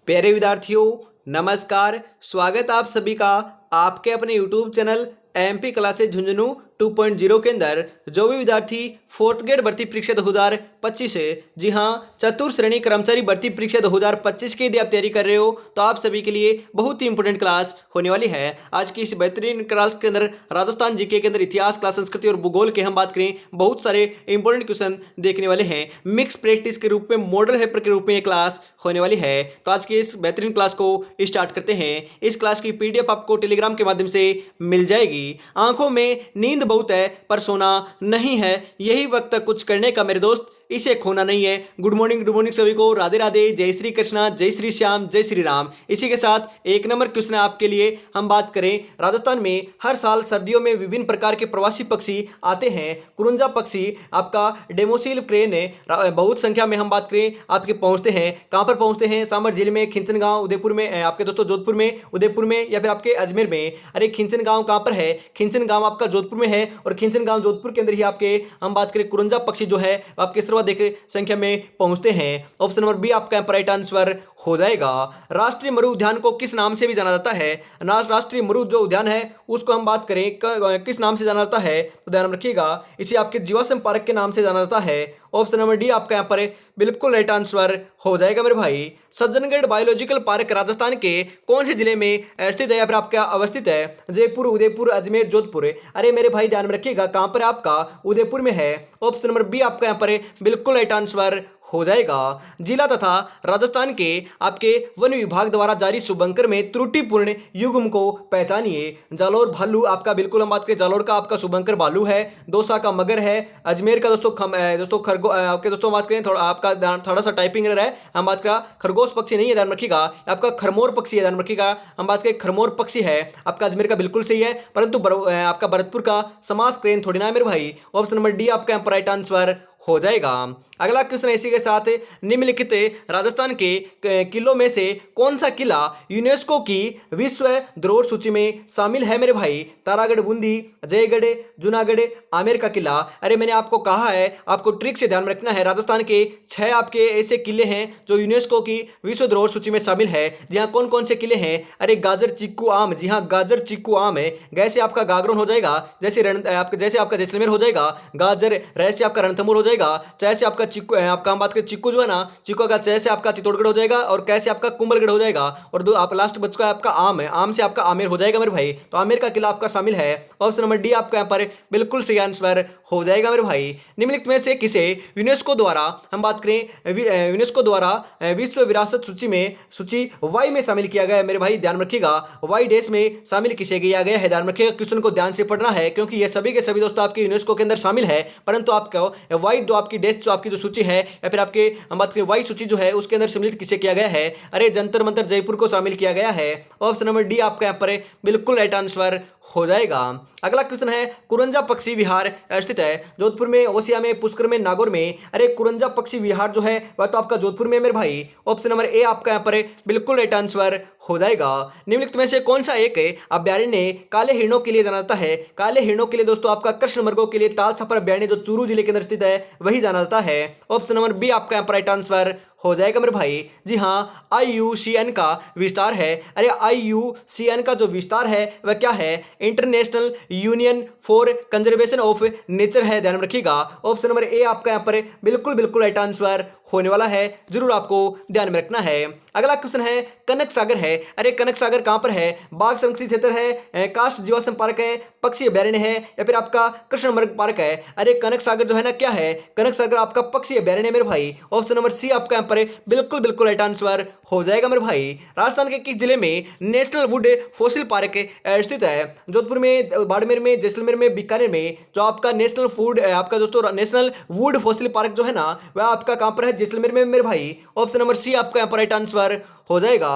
प्यारे विद्यार्थियों, नमस्कार। स्वागत आप सभी का आपके अपने YouTube channel MP classes Jhunjhunu 2.0 के अंदर। जो भी विद्यार्थी फोर्थ ग्रेड भर्ती परीक्षा 2025 है, जी हाँ, चतुर्थ श्रेणी कर्मचारी भर्ती परीक्षा 2025 की यदि आप तैयारी कर रहे हो तो आप सभी के लिए बहुत ही इंपॉर्टेंट क्लास होने वाली है। आज की इस बेहतरीन क्लास के अंदर राजस्थान जीके के अंदर इतिहास, क्लास संस्कृति और भूगोल के हम बात करें, बहुत सारे इंपॉर्टेंट क्वेश्चन देखने वाले हैं। मिक्स प्रैक्टिस के रूप में, मॉडल हेल्पर के रूप में ये क्लास होने वाली है। तो आज की इस बेहतरीन क्लास को स्टार्ट करते हैं। इस क्लास की पीडीएफ आपको टेलीग्राम के माध्यम से मिल जाएगी। आंखों में नींद बहुत है पर सोना नहीं है, यही वक्त कुछ करने का मेरे दोस्त, इसे खोना नहीं है। गुड मॉर्निंग सभी को, राधे राधे, जय श्री कृष्णा, जय श्री श्याम, जय श्री राम। इसी के साथ एक नंबर क्वेश्चन है आपके लिए। हम बात करें, राजस्थान में हर साल सर्दियों में विभिन्न प्रकार के प्रवासी पक्षी आते हैं। कुरुंजा पक्षी आपका डेमोसिल क्रेन है, बहुत संख्या में हम बात करें आपके पहुंचते हैं। कहां पर पहुंचते हैं? सामर जिले में, खिंचन गांव उदयपुर में, आपके दोस्तों जोधपुर में, उदयपुर में या फिर आपके अजमेर में। अरे खिंचन गांव कहां पर है? खिंचन गांव आपका जोधपुर में है और खिंचन गांव जोधपुर के अंदर ही आपके हम बात करें कुरुंजा पक्षी जो है आपके सर्वाधिक संख्या में पहुंचते हैं। ऑप्शन नंबर बी आपका राइट आंसर हो जाएगा। राष्ट्रीय मरु उद्यान को किस नाम से भी जाना जाता है? राष्ट्रीय मरु जो उद्यान है उसको हम बात करें किस नाम से जाना जाता है तो ध्यान रखिएगा, इसे आपके जीवाश्म पार्क के नाम से जाना जाता है। ऑप्शन नंबर डी आपका यहाँ पर बिल्कुल राइट आंसर हो जाएगा मेरे भाई। सज्जनगढ़ बायोलॉजिकल पार्क राजस्थान के कौन से जिले में स्थित है या फिर आपका अवस्थित है? जयपुर, उदयपुर, अजमेर, जोधपुर। अरे मेरे भाई ध्यान में रखिएगा, कहां पर आपका उदयपुर में है। ऑप्शन नंबर बी आपका यहाँ पर बिल्कुल राइट आंसर हो जाएगा। जिला तथा राजस्थान के आपके वन विभाग द्वारा जारी शुभंकर में त्रुटिपूर्ण युग्म को पहचानिए। जालोर भालू आपका, बिल्कुल हम बात करें जालोर का आपका शुभंकर भालू है। दौसा का मगर है। अजमेर का दोस्तों खरगो आपके दोस्तों बात करें, थोड़ा आपका थोड़ा सा टाइपिंग एरर है। हम बात करें खरगोश पक्षी नहीं है, ध्यान रखिएगा, आपका खरमोर पक्षी है, ध्यान रखिएगा। हम बात करें खरमोर पक्षी है आपका अजमेर का, बिल्कुल सही है, परंतु आपका भरतपुर का समास क्रेन थोड़ी ना है मेरे भाई। ऑप्शन नंबर डी आपका राइट आंसर हो जाएगा। अगला क्वेश्चन इसी के साथ, निम्नलिखित राजस्थान के किलों में से कौन सा किला यूनेस्को की विश्व धरोहर सूची में शामिल है मेरे भाई? तारागढ़, बूंदी, जयगढ़, जूनागढ़, आमेर का किला। अरे मैंने आपको कहा है, आपको ट्रिक से ध्यान रखना है। राजस्थान के 6 आपके ऐसे किले हैं जो यूनेस्को की विश्व धरोहर सूची में शामिल है। जी हाँ, कौन कौन से किले हैं? अरे गाजर, चीकू, आम। जी हाँ, गाजर, चीकू, आम है। जैसे आपका गागरोन हो जाएगा, जैसे आपका जैसलमेर हो जाएगा गाजर, रह आपका रणथंभौर हो जाएगा, चाहे से आपका चिक्कू है, आपका हम बात करें चिक्कू जो है ना, चिक्कू का चाहे से आपका चित्तौड़गढ़ हो जाएगा और कैसे आपका कुंभलगढ़ हो जाएगा, और दो आप लास्ट बच का आपका आम है, आम से आपका आमेर हो जाएगा मेरे भाई। तो आमेर का किला आपका शामिल है। ऑप्शन नंबर डी आपका यहाँ पर बिल्कुल सही आंसर हो जाएगा मेरे भाई। निम्नलिखित में से किसे यूनेस्को द्वारा हम बात करें यूनेस्को द्वारा विश्व विरासत सूची वाई में शामिल किया गया है मेरे भाई? ध्यान रखिएगा, वाई देश में शामिल किसे किया गया है? ध्यान रखिएगा, क्वेश्चन को ध्यान से पढ़ना है क्योंकि ये सभी के सभी दोस्तों आपके यूनेस्को के अंदर शामिल है, परंतु आपको वाई जो आपकी देश जो आपकी जो सूची है या फिर आपके हम बात करें वाई सूची जो है उसके अंदर सम्मिलित किसे किया गया है? अरे जंतर मंतर जयपुर को शामिल किया गया है। ऑप्शन नंबर डी आपका यहाँ पर बिल्कुल राइट आंसर हो जाएगा। अगला क्वेश्चन है, कुरंजा पक्षी विहार स्थित है जोधपुर में, ओसिया में, पुष्कर में, नागौर में। अरे कुरंजा पक्षी विहार जो है वह तो आपका जोधपुर में है मेरे भाई। ऑप्शन नंबर ए आपका यहाँ पर बिल्कुल राइट आंसर हो जाएगा। निम्नलिखित में से कौन सा एक अभ्यारण्य काले हिरणों के लिए जाना जाता है? काले हिरणों के लिए दोस्तों आपका कृष्ण मृगों के लिए ताल छपर अभ्यारण्य जो चूरू जिले के अंदर स्थित है वही जाना जाता है। ऑप्शन नंबर बी आपका यहाँ पर राइट आंसर हो जाएगा मेरे भाई। जी हाँ, IUCN का विस्तार है। अरे IUCN का जो विस्तार है वह क्या है? International union for conservation of nature है, ध्यान रखिएगा। ऑप्शन नंबर ए आपका यहाँ पर बिल्कुल राइट आंसर होने वाला है, जरूर आपको ध्यान में रखना है। अगला क्वेश्चन है, कनक सागर है। अरे कनक सागर कहां पर है? बाघ संरक्षित क्षेत्र है, काष्ठ जीवाश्म पार्क है, पक्षी अभ्यारण्य है या फिर आपका कृष्ण मृग पार्क है? अरे कनक सागर जो है ना क्या है? कनक सागर आपका पक्षी अभ्यारण्य मेरे भाई। ऑप्शन नंबर सी आपका यहाँ पर बिल्कुल राइट आंसर हो जाएगा मेरे भाई। राजस्थान के किस जिले में नेशनल वुड फॉसिल पार्क स्थित है? जोधपुर में, बाड़मेर में, जैसलमेर में, बीकानेर में। जो आपका नेशनल फूड आपका दोस्तों नेशनल वुड फॉसिल पार्क जो है ना वह आपका कहां पर है? जैसलमेर में मेरे भाई। ऑप्शन नंबर सी आपका यहाँ पर राइट आंसर हो जाएगा।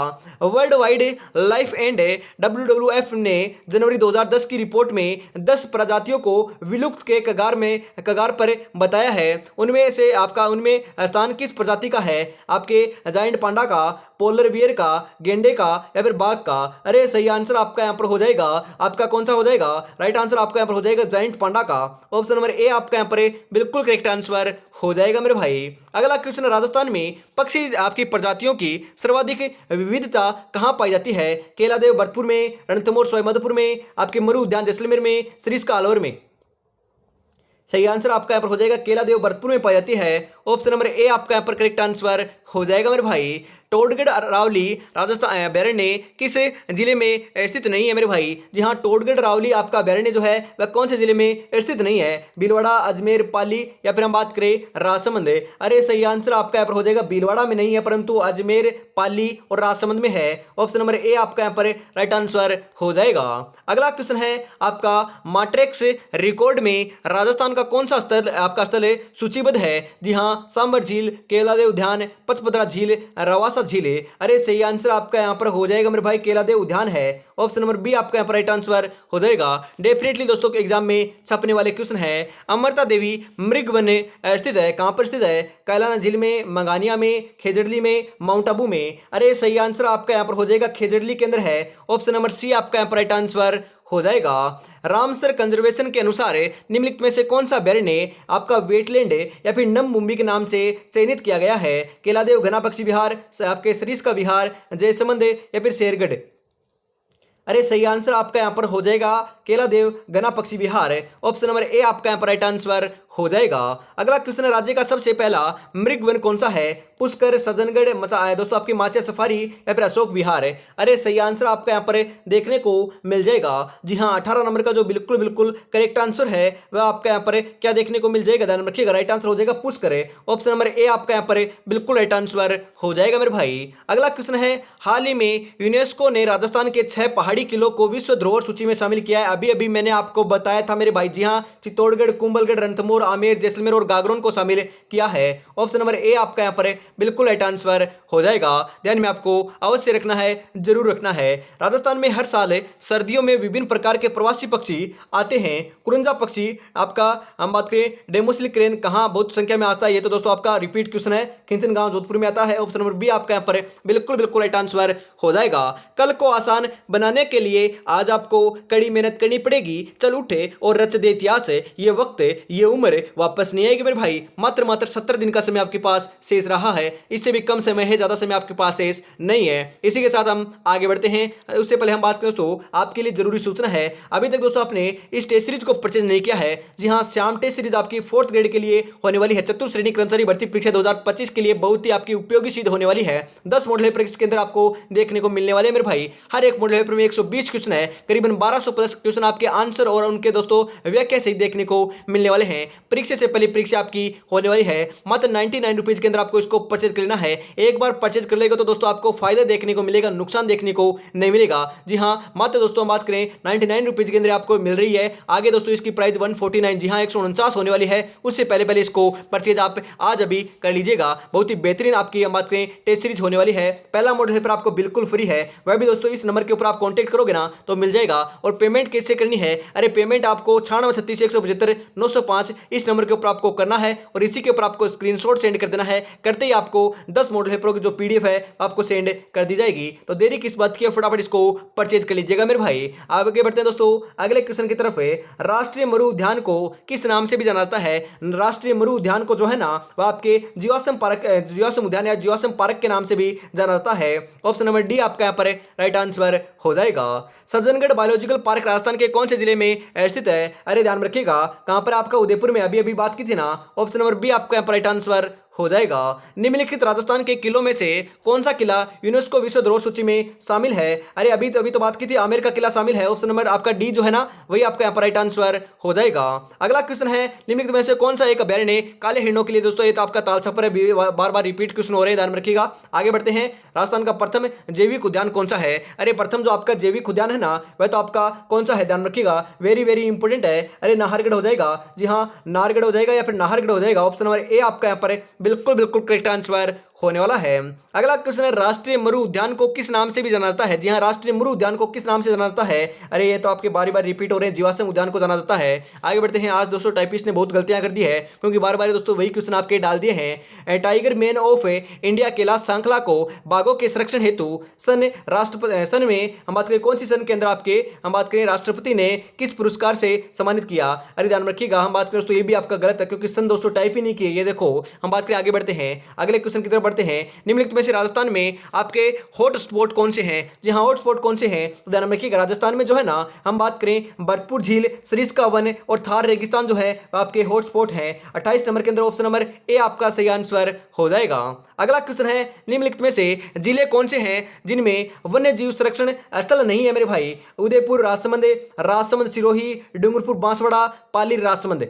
World wide life and WWF ने जनवरी 2010 की रिपोर्ट में 10 प्रजातियों को विलुप्त के कगार पर बताया है। उनमें स्थान किस प्रजाति का है? आपके जायंट पांडा का, पोलर बियर का, गेंडे का या फिर बाघ का? अरे सही आंसर आपका यहाँ पर हो जाएगा, आपका कौन सा हो जाएगा? राइट आंसर आपका यहाँ पर हो जाएगा जायंट पांडा का। ऑप्शन नंबर ए आपका यहाँ पर बिल्कुल करेक्ट आंसर हो जाएगा मेरे भाई। अगला क्वेश्चन, राजस्थान में पक्षी आपकी प्रजातियों की सर्वाधिक भौगोलिक विविधता कहाँ पाई जाती है? केलादेव भरतपुर में, रणथंभौर सवाईमाधोपुर में, आपके मरु उद्यान जैसलमेर में, सरिस्का अलवर में। सही आंसर आपका यहाँ पर हो जाएगा केलादेव भरतपुर में पाई जाती है। ऑप्शन नंबर ए आपका यहाँ पर करेक्ट आंसर हो जाएगा मेरे भाई। टोडगढ़ अरावली राजस्थान अभयारण्य किस जिले में स्थित नहीं है मेरे भाई? जी हाँ, टोडगढ़ अरावली आपका अभयारण्य जो है वह कौन से जिले में स्थित नहीं है? भीलवाड़ा, अजमेर, पाली या फिर हम बात करें राजसमंद। अरे सही आंसर आपका यहाँ पर हो जाएगा भीलवाड़ा में नहीं है परंतु अजमेर, पाली और राजसमंद में है। ऑप्शन नंबर ए आपका यहाँ पर राइट आंसर हो जाएगा। अगला क्वेश्चन है आपका मैट्रिक्स रिकॉर्ड में राजस्थान का कौन सा स्थल आपका स्थल सूचीबद्ध है? जी हाँ, सांबर झील, केलादेव उद्यान, पचपदरा झील, रवासा झील। अरे सही आंसर आपका यहां पर हो जाएगा मेरे भाई केलादेव उद्यान है। ऑप्शन नंबर बी आपका यहां पर राइट आंसर हो जाएगा। डेफिनेटली दोस्तों के एग्जाम में छपने वाले क्वेश्चन है। अमरता देवी मृग वन स्थित है, कहां पर स्थित है? कैलाना झील में, मंगानिया में, खेजड़ली में, माउंट आबू में। अरे सही आंसर आपका यहां पर हो जाएगा खेजड़ली के अंदर है। ऑप्शन नंबर सी आपका यहां पर राइट आंसर हो जाएगा। रामसर कंजर्वेशन के अनुसार निम्नलिखित में से कौन सा अभयारण्य आपका वेटलैंड या फिर नमभूमि के नाम से चयनित किया गया है? केलादेव घना पक्षी विहार, आपके सरिस्का विहार, जयसमंद या फिर शेरगढ़। अरे सही आंसर आपका यहाँ पर हो जाएगा केलादेव घना पक्षी विहार। ऑप्शन नंबर ए आपका यहाँ पर राइट आंसर हो जाएगा। अगला क्वेश्चन है राज्य का सबसे पहला मृग वन कौन सा है? पुष्कर, सज्जनगढ़, दोस्तों आपकी माचिया सफारी या फिर अशोक विहार। अरे सही आंसर आपका यहाँ पर देखने को मिल जाएगा। जी हाँ, 18 नंबर का जो बिल्कुल बिल्कुल करेक्ट आंसर है वह आपका यहाँ पर क्या देखने को मिल जाएगा? ध्यान रखिएगा, राइट आंसर हो जाएगा पुष्कर। ऑप्शन नंबर ए आपका यहाँ पर बिल्कुल राइट आंसर हो जाएगा मेरे भाई। अगला क्वेश्चन है हाल ही में यूनेस्को ने राजस्थान के 6 पहाड़ी किलों को विश्व धरोहर सूची में शामिल किया है। अभी अभी मैंने आपको बताया था मेरे भाई। जी हाँ, चित्तौड़गढ़, कुंभलगढ़, रणथंभौर, आमेर, जैसलमेर और गागरोन को शामिल किया है। ऑप्शन नंबर ए आपका यहाँ पर बिल्कुल राइट आंसर हो जाएगा। ध्यान में आपको अवश्य रखना है, जरूर रखना है। राजस्थान में हर साल सर्दियों में विभिन्न प्रकार के प्रवासी पक्षी आते हैं। कुरंजा पक्षी आपका हम बात करें डेमोसिल क्रेन कहाँ बहुत संख्या में आता है? ये तो दोस्तों आपका रिपीट क्वेश्चन है, खिंचन गांव जोधपुर में आता है। ऑप्शन नंबर बी आपका यहाँ पर बिल्कुल बिल्कुल राइट आंसर हो जाएगा। कल को आसान बनाने के लिए आज आपको कड़ी मेहनत करनी पड़ेगी। चल उठे और रच दे इतिहास। ये वक्त, ये उम्र वापस नहीं आएगी मेरे भाई। मात्र 70 दिन का समय आपके पास शेष रहा है। इससे भी कम समय है, ज्यादा समय आपके पास शेष नहीं है। इसी के साथ हम आगे बढ़ते हैं। उससे पहले हम बात करें तो आपके लिए जरूरी सूचना है, अभी तक दोस्तों आपने इस टेस्ट सीरीज को परचेज नहीं किया है। जी हाँ, श्याम टेस्ट सीरीज आपकी 4th ग्रेड के लिए होने वाली है। चतुर्थ श्रेणी कर्मचारी भर्ती परीक्षा 2025 के लिए बहुत ही आपकी उपयोगी सिद्ध होने वाली है। 10 मॉडल पेपर के अंदर आपको देखने को मिलने वाले मेरे भाई। हर एक मॉडल पेपर में 120 क्वेश्चन है, करीबन 1200 प्लस क्वेश्चन आपके आंसर और उनके दोस्तों व्याख्या सहित देखने को मिलने वाले हैं। परीक्षा से पहले परीक्षा आपकी होने वाली है। मात्र 99 रुपीज के अंदर आपको इसको परचेज कर लेना है। एक बार परचेज कर लेगा तो दोस्तों आपको फायदा देखने को मिलेगा, नुकसान देखने को नहीं मिलेगा। जी हाँ, मात्र दोस्तों हम बात करें 99 रुपीज के अंदर आपको मिल रही है। आगे दोस्तों इसकी प्राइस 149, जी हाँ 149 होने वाली है। उससे पहले इसको परचेज आप आज अभी कर लीजिएगा। बहुत ही बेहतरीन आपकी हम बात करें टेस्ट सीरीज होने वाली है। पहला मॉडल पेपर आपको बिल्कुल फ्री है, वह भी दोस्तों इस नंबर के ऊपर आप कॉन्टेक्ट करोगे ना तो मिल जाएगा। और पेमेंट कैसे करनी है? अरे पेमेंट आपको 9636175905 इस नंबर के ऊपर आपको करना है और इसी के ऊपर आपको स्क्रीनशॉट सेंड कर देना है। करते ही आपको 10 मॉडल पेपरों की जो पीडीएफ है आपको सेंड कर दी जाएगी। तो देरी किस बात की है, फटाफट इसको परचेज कर लीजिएगा मेरे भाई। आगे बढ़ते हैं दोस्तों अगले क्वेश्चन की तरफ है। राष्ट्रीय मरु उद्यान को किस नाम से भी जाना जाता है? राष्ट्रीय मरु उद्यान को जो है ना वह आपके जीवाश्म पार्क, जीवाश्म उद्यान या जीवाश्म पार्क के नाम से भी जाना जाता है। ऑप्शन नंबर डी आपका यहाँ पर राइट आंसर हो जाएगा। सज्जनगढ़ बायोलॉजिकल पार्क राजस्थान के कौन से जिले में स्थित है? अरे ध्यान रखिएगा, कहां पर आपका उदयपुर में अभी अभी बात की थी ना। ऑप्शन नंबर बी आपका यहाँ पर राइट आंसर हो जाएगा। निम्नलिखित राजस्थान के किलों में से कौन सा किला यूनेस्को विश्व धरोहर सूची में शामिल है? अरे अभी तो बात की थी, आमेर का किला शामिल है। ऑप्शन नंबर आपका डी जो है ना वही आपका यहाँ पर राइट आंसर हो जाएगा। अगला क्वेश्चन है निम्नलिखित में से कौन सा एक अभयारण्य काले हिरणों के लिए? दोस्तों ये तो आपका ताल छपर है, बार बार रिपीट क्वेश्चन हो रहे हैं, ध्यान रखिएगा। आगे बढ़ते हैं। राजस्थान का प्रथम जैविक उद्यान कौन सा है? अरे प्रथम जो आपका जैविक उद्यान है ना वह तो आपका कौन सा है? ध्यान रखिएगा, वेरी वेरी इंपोर्टेंट है। अरे नाहरगढ़ हो जाएगा। जी हाँ, नाहरगढ़ हो जाएगा या फिर नाहरगढ़ हो जाएगा। ऑप्शन नंबर ए आपका यहाँ पर बिल्कुल बिल्कुल करेक्ट आंसर होने वाला है। अगला क्वेश्चन है राष्ट्रीय मरु उद्यान को किस नाम से भी जाना जाता है? जी हाँ, राष्ट्रीय मरु उद्यान को किस नाम से जाना जाता है? अरे ये तो आपके बारी बार रिपीट हो रहे हैं, जीवाश्म उद्यान को जाना जाता है। आगे बढ़ते हैं। आज दोस्तों टाइपिस्ट ने बहुत गलतियां कर दी है क्योंकि बार बार दोस्तों वही क्वेश्चन आपके डाल दिए हैं। Tiger man of India Kailash Sankhla को बाघों के संरक्षण हेतु सन में हम बात करें कौन सी सन के अंदर आपके हम बात करें राष्ट्रपति ने किस पुरस्कार से सम्मानित किया? अरे ध्यान रखिएगा, हम बात करें दोस्तों ये भी आपका गलत है क्योंकि सन दोस्तों टाइप ही नहीं किए। ये देखो हम बात करें, आगे बढ़ते हैं। अगले क्वेश्चन की तरफ बढ़ते हैं। निम्नलिखित में से राजस्थान में आपके हॉट स्पॉट कौन से हैं? जी हाँ, हॉट स्पॉट कौन से हैं तो ध्यान रखिएगा। राजस्थान में जो है ना, हम बात करें भरतपुर झील, सरिस्का वन और थार रेगिस्तान जो है आपके हॉट स्पॉट हैं। 28 नंबर के अंदर ऑप्शन नंबर ए आपका सही आंसर हो जाएगा। अगला क्वेश्चन है, निम्नलिखित में से जिले कौन से हैं जिनमें वन्य जीव संरक्षण स्थल नहीं है मेरे भाई? उदयपुर, राजसमंद, सिरोही, डूंगरपुर, बांसवाड़ा, पाली, राजसमंद।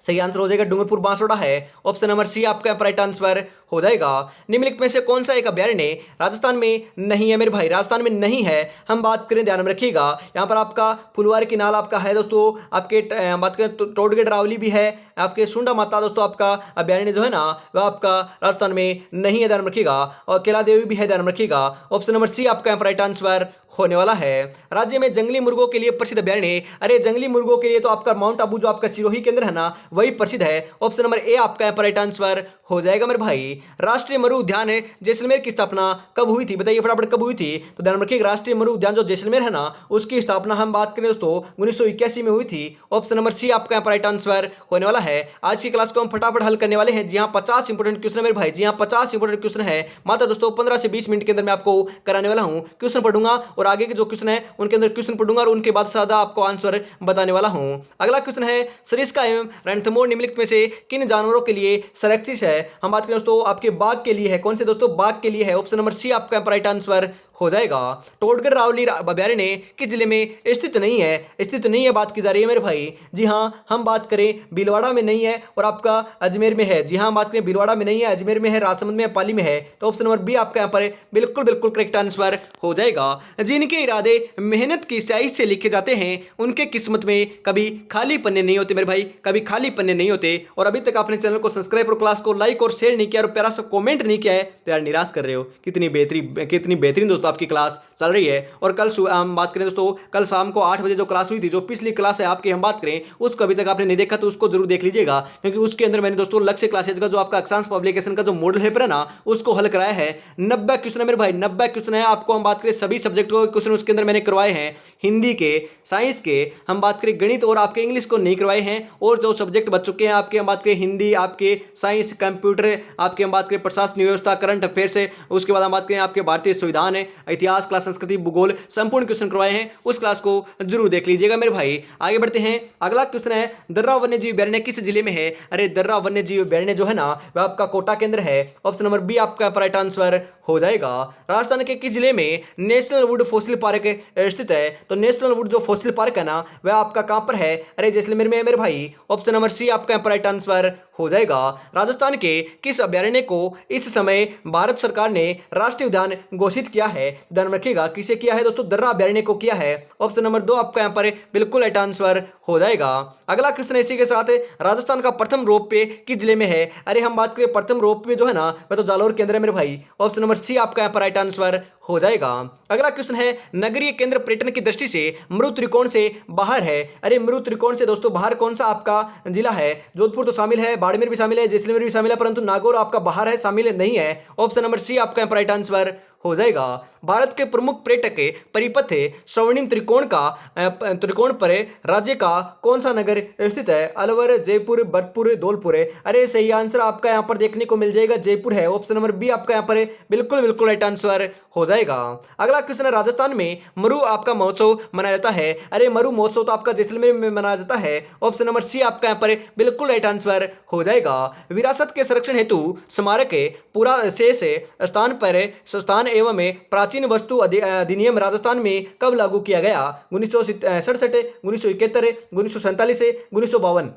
सही आंसर हो जाएगा डूंगरपुर बांसवाड़ा है। ऑप्शन नंबर सी आपका राइट आंसर हो जाएगा। निम्नलिखित में से कौन सा एक अभ्यारण्य राजस्थान में नहीं है मेरे भाई? राजस्थान में नहीं है। हम बात करें, ध्यान में रखिएगा, यहाँ पर आपका फुलवारी किनाल आपका है दोस्तों, आपके बात करें तो टोडगढ़ रावली भी है, आपके सुंडा माता दोस्तों आपका अभ्यारण्य जो है ना वह आपका राजस्थान में नहीं है, ध्यान में रखिएगा। और केला देवी भी है, ध्यान में रखिएगा। ऑप्शन नंबर सी आपका राइट आंसर होने वाला है। राज्य में जंगली मुर्गों के लिए प्रसिद्ध अभ्यारण्य, अरे जंगली मुर्गों के लिए तो आपका माउंट आबू जो आपका सिरोही केंद्र है ना वही प्रसिद्ध है। ऑप्शन नंबर ए आपका राइट आंसर हो जाएगा मेरे भाई। राष्ट्रीय मरु उद्यान जैसलमेर की स्थापना कब हुई थी? बताइए फटाफट कब हुई थी? तो ध्यान रखिए, राष्ट्रीय मरु उद्यान जो जैसलमेर है ना उसकी स्थापना हम बात करें दोस्तों 1981 में हुई थी। ऑप्शन नंबर सी आपका राइट आंसर होने वाला है। आज की क्लास को हम फटाफट हल करने वाले हैं। जी हाँ, 50 इंपोर्टेंट क्वेश्चन है मेरे भाई। जी हाँ, 50 इंपोर्टेंट क्वेश्चन है। मात्र दोस्तों 15 से 20 मिनट के अंदर मैं आपको कराने वाला हूँ। क्वेश्चन पढ़ूंगा और आगे के जो क्वेश्चन है उनके अंदर क्वेश्चन पढ़ूंगा और उनके बाद सादा आपको आंसर बताने वाला हूं। अगला क्वेश्चन है, सरिस्का एवं रणथंभौर निम्नलिखित में से किन जानवरों के लिए संरक्षित है? हम बात करें दोस्तों आपके बाघ के लिए है। कौन से दोस्तों? बाघ के लिए है। ऑप्शन नंबर सी आपका राइट आंसर हो जाएगा। टोडगढ़ रावली अभ्यारण्य किस जिले में स्थित नहीं है? स्थित नहीं है बात की जा रही है मेरे भाई। जी हाँ, हम बात करें भीलवाड़ा में नहीं है और आपका अजमेर में है। जी हाँ, हम बात करें भीलवाड़ा में नहीं है, अजमेर में है, राजसमंद में है, पाली में है। तो ऑप्शन नंबर बी आपका यहाँ पर बिल्कुल बिल्कुल करेक्ट आंसर हो जाएगा। जिनके इरादे मेहनत की स्याही से लिखे जाते हैं उनके किस्मत में कभी खाली पन्ने नहीं होते मेरे भाई, कभी खाली पन्ने नहीं होते। और अभी तक आपने चैनल को सब्सक्राइब और क्लास को लाइक और शेयर नहीं किया और प्यारा सा कमेंट नहीं किया है तो यार निराश कर रहे हो। कितनी बेहतरीन दोस्तों आपकी क्लास चल रही है। और कल हम बात करें दोस्तों, कल शाम को 8 बजे जो क्लास हुई थी, जो पिछली क्लास है आपकी हम बात करें, उसको अभी तक आपने नहीं देखा तो उसको जरूर देख लीजिएगा, क्योंकि उसके अंदर मैंने दोस्तों लक्ष्य क्लासेज का जो आपका अक्षांश पब्लिकेशन का जो मॉडल पेपर है ना उसको हल कराया है। 90 क्वेश्चन है मेरे भाई, 90 क्वेश्चन है। आपको हम बात करें सभी सब्जेक्ट को क्वेश्चन उसके अंदर मैंने करवाए हैं। हिंदी के, साइंस के, हम बात करें गणित और आपके इंग्लिश को नहीं करवाए हैं। और जो सब्जेक्ट बच चुके हैं आपके, हम बात करें हिंदी, आपके साइंस, कंप्यूटर, आपके हम बात करें प्रशासनिक व्यवस्था, करंट अफेयर्स है, उसके बाद हम बात करें आपके भारतीय संविधान है, इतिहास क्लास, संस्कृति, भूगोल, संपूर्ण क्वेश्चन करवाए हैं। उस क्लास को जरूर देख लीजिएगा मेरे भाई। आगे बढ़ते हैं। अगला क्वेश्चन है, दर्रा वन्य जीव अभ्यारण्य किस जिले में है? अरे दर्रा वन्य जीव अभ्यारण्य जो है ना वह आपका कोटा केंद्र है। ऑप्शन नंबर बी आपका राइट आंसर हो जाएगा। राजस्थान के किस जिले में नेशनल वुड फॉसिल पार्क स्थित है? तो नेशनल वुड जो फॉसिल पार्क है ना वह आपका कहां पर है? अरे जैसलमेर में है मेरे भाई। ऑप्शन नंबर सी आपका राइट आंसर हो जाएगा। राजस्थान के किस अभ्यारण्य को इस समय भारत सरकार ने राष्ट्रीय उद्यान घोषित किया है? ध्यान रखिएगा, किसे किया है दोस्तों? दर्रा अभ्यारण्य को किया है। ऑप्शन नंबर 2 आपका यहाँ पर बिल्कुल राइट आंसर हो जाएगा। अगला क्वेश्चन इसी के साथ, राजस्थान का प्रथम रोपवे किस जिले में है? अरे हम बात करें प्रथम रोपवे जो है ना वह तो जालोर केंद्र है मेरे भाई। ऑप्शन नंबर सी आपका यहाँ पर राइट आंसर हो जाएगा। अगला क्वेश्चन है, नगरीय केंद्र पर्यटन की दृष्टि से मरु त्रिकोण से बाहर है। अरे मरु त्रिकोण से दोस्तों बाहर कौन सा आपका जिला है? जोधपुर तो शामिल है, बाड़मेर भी शामिल है, जैसलमेर भी शामिल है, परंतु नागौर आपका बाहर है, शामिल नहीं है। ऑप्शन नंबर सी आपका राइट आंसर हो जाएगा। भारत के प्रमुख पर्यटक परिपथ स्वर्णिम त्रिकोण पर राज्य का कौन सा नगर स्थित है? अलवर, जयपुर, भरतपुर, धौलपुर। अरे सही आंसर आपका यहाँ पर देखने को मिल जाएगा, जयपुर है। ऑप्शन नंबर बी आपका यहाँ पर बिल्कुल बिल्कुल राइट आंसर हो जाएगा। अगला क्वेश्चन है, राजस्थान में मरु आपका महोत्सव मनाया जाता है। अरे मरु महोत्सव तो आपका जैसलमेर में मनाया जाता है। ऑप्शन नंबर सी आपका यहाँ पर बिल्कुल राइट आंसर हो जाएगा। विरासत के संरक्षण हेतु स्मारक पूरा शेष स्थान एवं प्राचीन वस्तु अधिनियम राजस्थान में कब लागू किया गया? 1967, 1971, 1947, 1952।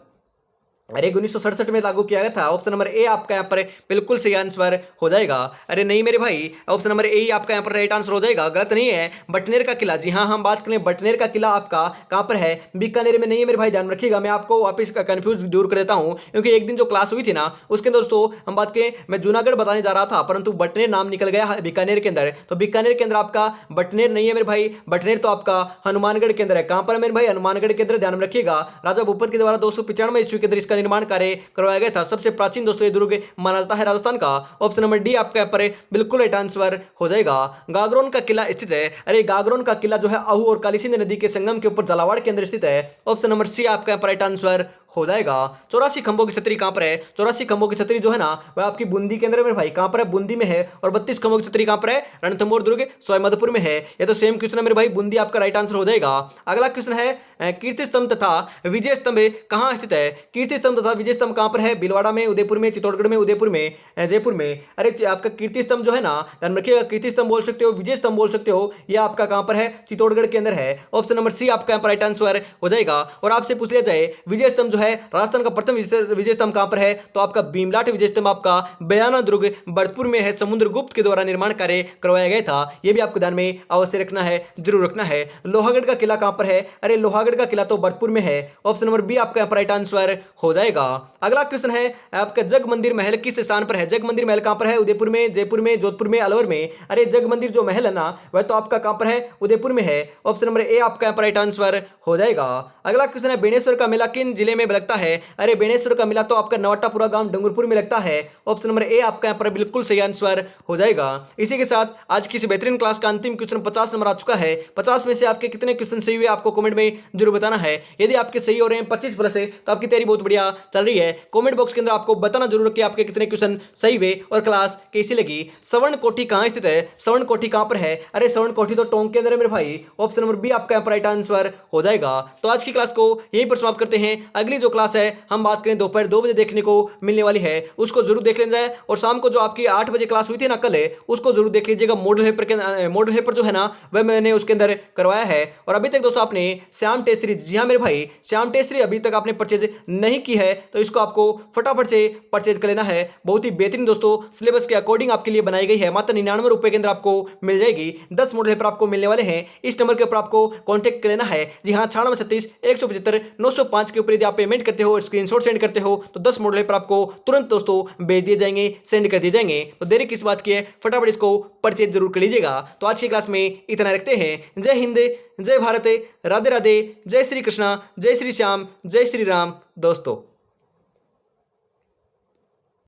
अरे 1967 में लागू किया गया था। ऑप्शन नंबर ए आपका यहाँ पर बिल्कुल सही आंसर हो जाएगा। अरे नहीं मेरे भाई, ऑप्शन नंबर ए आपका यहाँ पर राइट आंसर हो जाएगा, गलत नहीं है। बटनेर का किला, जी हाँ, हम बात करें बटनेर का किला आपका कहाँ पर है? बीकानेर में नहीं है मेरे भाई, ध्यान रखिएगा। मैं आपको वापस कंफ्यूज दूर कर देता हूँ, क्योंकि एक दिन जो क्लास हुई थी ना उसके अंदर दोस्तों हम बात करें मैं जूनागढ़ बताने जा रहा था, परंतु बटनेर नाम निकल गया बीकानेर के अंदर। तो बीकानेर के अंदर आपका बटनेर नहीं है मेरे भाई, बटनेर तो आपका हनुमानगढ़ के अंदर है। कहाँ पर है मेरे भाई? हनुमानगढ़ के अंदर। ध्यान रखिएगा, राजा भूपत के द्वारा 295 ईस्वी के अंदर इसका निर्माण कार्य करवाया गया था। सबसे प्राचीन दोस्तों ये दुर्ग माना जाता है राजस्थान का। ऑप्शन नंबर डी आपका यहाँ पर बिल्कुल राइट आंसर हो जाएगा। गागरोन का किला स्थित है। अरे गागरोन का किला जो है आहू और कालीसिंध नदी के संगम के ऊपर झालावाड़ के अंदर स्थित है। ऑप्शन नंबर सी आपका यहाँ पर राइट आंसर हो जाएगा। 84 खंभों की छतरी कहां पर है? 84 खंभों की छतरी जो है ना वह आपकी बूंदी के अंदर है मेरे भाई। कहां पर है? बूंदी में है। और 32 खंभों की छतरी कहां पर है? रणथंभौर दुर्ग सवाईमाधोपुर में है। ये तो सेम क्वेश्चन है मेरे भाई, बूंदी आपका राइट आंसर हो जाएगा। अगला क्वेश्चन है कीर्ति स्तंभ तथा विजय स्तंभ कहां स्थित है? कीर्ति स्तंभ तथा विजय स्तंभ कहां पर है? भीलवाड़ा में, उदयपुर में, चित्तौड़गढ़ में, उदयपुर में, जयपुर में। अरे आपका कीर्ति स्तंभ जो है ना, ध्यान रखिएगा, कीर्ति स्तंभ बोल सकते हो, विजय स्तंभ बोल सकते हो, यह आपका कहां पर है? चित्तौड़गढ़ के अंदर है। ऑप्शन नंबर सी आपका राइट आंसर हो जाएगा। और आपसे पूछ लिया जाए विजय स्तंभ जो है राजस्थान का प्रथम विजय स्तंभ कहां पर है? तो आपका भीमलाट विजय स्तंभ आपका बयाना दुर्ग भरतपुर में है। समुद्रगुप्त के द्वारा निर्माण कार्य करवाया गया था। यह भी आपको ध्यान में अवश्य रखना है, जरूर रखना है। लोहागढ़ का किला कहां पर है? अरे लोहागढ़ का किला तो भरतपुर में है। ऑप्शन नंबर बी आपका राइट आंसर हो जाएगा। अगला क्वेश्चन है आपका जग मंदिर महल किस स्थान पर है? जग मंदिर महल कहां पर है? उदयपुर में, जयपुर में, जोधपुर में, अलवर में। अरे जग मंदिर जो महल है ना वह तो आपका कहां पर है? उदयपुर में है। ऑप्शन नंबर ए आपका राइट आंसर हो जाएगा। अगला क्वेश्चन है बेणेश्वर का मेला किन जिले में लगता है? अरे बेणेश्वर का मेला तो आपका नवाटापुरा गांव डूंगरपुर में लगता है। ऑप्शन नंबर ए आपका यहाँ पर बिल्कुल सही आंसर हो जाएगा। इसी के साथ आज की इस बेहतरीन क्लास का अंतिम क्वेश्चन 50 नंबर आ चुका है। 50 में से आपके कितने क्वेश्चन सही हुए आपको कमेंट में जरूर बताना है। यदि आपके सही हो रहे हैं 25 प्लस है तो आपकी तैयारी बहुत बढ़िया चल रही है। कमेंट बॉक्स के अंदर आपको बताना जरूर कि आपके कितने क्वेश्चन सही हुए और क्लास कैसी लगी। स्वर्ण कोठी कहां स्थित है? स्वर्ण कोठी कहां पर है? अरे स्वर्ण कोठी तो टोंक के अंदर है मेरे भाई। ऑप्शन नंबर बी आपका राइट आंसर हो जाएगा। तो आज की क्लास को यहीं पर समाप्त करते हैं। अगली जो क्लास है हम बात करें दोपहर 2 बजे देखने को मिलने वाली है, उसको जरूर देख लेना जाए। और शाम को जो आपकी 8 बजे क्लास हुई थी ना कल, उसको जरूर देख लीजिएगा। मॉडल पेपर जो है ना वह मैंने उसके अंदर करवाया है। और अभी तक दोस्तों आपने श्याम टेस्ट सीरीज, जी हाँ मेरे भाई, श्याम टेस्ट सीरीज अभी तक आपने परचेज नहीं की है तो इसको आपको फटाफट से परचेज कर लेना है। बहुत ही बेहतरीन दोस्तों सिलेबस के अकॉर्डिंग आपके लिए बनाई गई है। मात्र 99 रुपए के अंदर आपको मिल जाएगी। 10 मॉडल पेपर आपको मिलने वाले हैं। इस नंबर के ऊपर आपको कॉन्टेक्ट कर लेना है। जी हाँ, 9636 175 905 के ऊपर यदि आप पेमेंट करते हो और स्क्रीनशॉट सेंड करते हो तो 10 मॉडल पेपर आपको तुरंत दोस्तों भेज दिए जाएंगे, सेंड कर दिए जाएंगे। तो देरी किस बात की है, फटाफट इसको परचेज जरूर कर लीजिएगा। तो आज की क्लास में इतना रखते हैं। जय हिंद, जय भारत, राधे राधे, जय श्री कृष्णा, जय श्री श्याम, जय श्री राम दोस्तों।